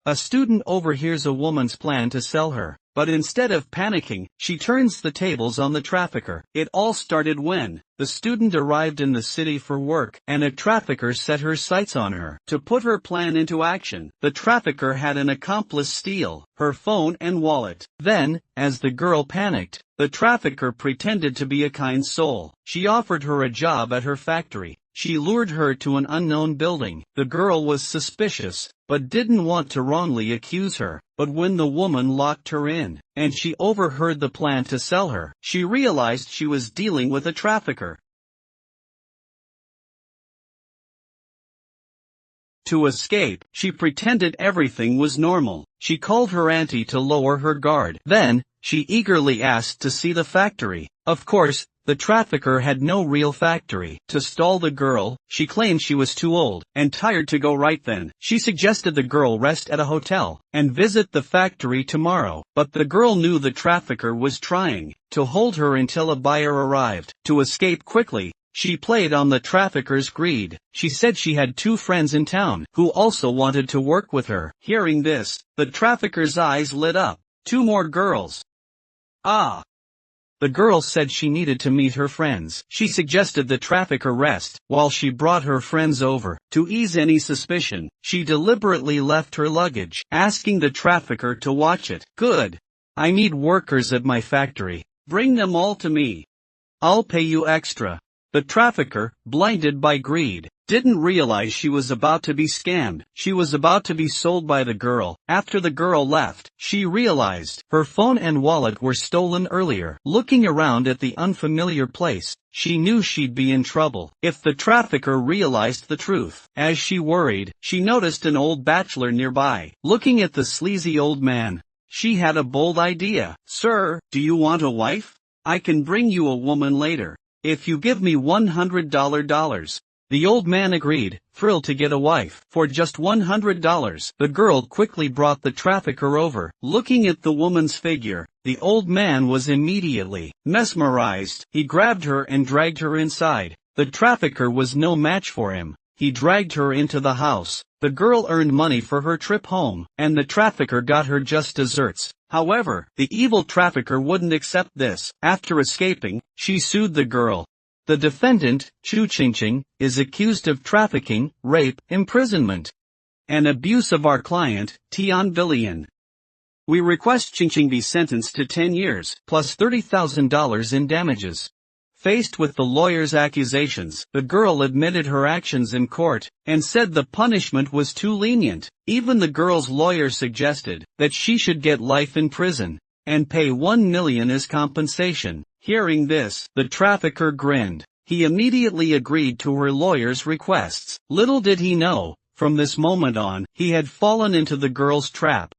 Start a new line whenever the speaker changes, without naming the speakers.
A student overhears a woman's plan to sell her, but instead of panicking, she turns the tables on the trafficker. It all started when the student arrived in the city for work, and a trafficker set her sights on her. To put her plan into action, the trafficker had an accomplice steal her phone and wallet. Then, as the girl panicked, the trafficker pretended to be a kind soul. She offered her a job at her factory. She lured her to an unknown building. The girl was suspicious, but didn't want to wrongly accuse her. But when the woman locked her in, and she overheard the plan to sell her, she realized she was dealing with a trafficker. To escape, she pretended everything was normal. She called her auntie to lower her guard. Then, she eagerly asked to see the factory. Of course, the trafficker had no real factory. To stall the girl, she claimed she was too old and tired to go right then. She suggested the girl rest at a hotel and visit the factory tomorrow. But the girl knew the trafficker was trying to hold her until a buyer arrived. To escape quickly, she played on the trafficker's greed. She said she had 2 friends in town who also wanted to work with her. Hearing this, the trafficker's eyes lit up. 2 more girls. Ah! The girl said she needed to meet her friends. She suggested the trafficker rest while she brought her friends over. To ease any suspicion, she deliberately left her luggage, asking the trafficker to watch it. Good. I need workers at my factory. Bring them all to me. I'll pay you extra. The trafficker, blinded by greed, didn't realize she was about to be scammed. She was about to be sold by the girl. After the girl left, she realized her phone and wallet were stolen earlier. Looking around at the unfamiliar place, she knew she'd be in trouble if the trafficker realized the truth. As she worried, she noticed an old bachelor nearby. Looking at the sleazy old man, she had a bold idea. Sir, do you want a wife? I can bring you a woman later, if you give me $100. The old man agreed, thrilled to get a wife. For just $100, the girl quickly brought the trafficker over. Looking at the woman's figure, the old man was immediately mesmerized. He grabbed her and dragged her inside. The trafficker was no match for him. He dragged her into the house. The girl earned money for her trip home, and the trafficker got her just desserts. However, the evil trafficker wouldn't accept this. After escaping, she sued the girl. The defendant, Chu Qingqing, is accused of trafficking, rape, imprisonment, and abuse of our client, Tian Billion. We request Qingqing be sentenced to 10 years, plus $30,000 in damages. Faced with the lawyer's accusations, the girl admitted her actions in court, and said the punishment was too lenient. Even the girl's lawyer suggested that she should get life in prison, and pay $1 million as compensation. Hearing this, the trafficker grinned. He immediately agreed to her lawyer's requests. Little did he know, from this moment on, he had fallen into the girl's trap.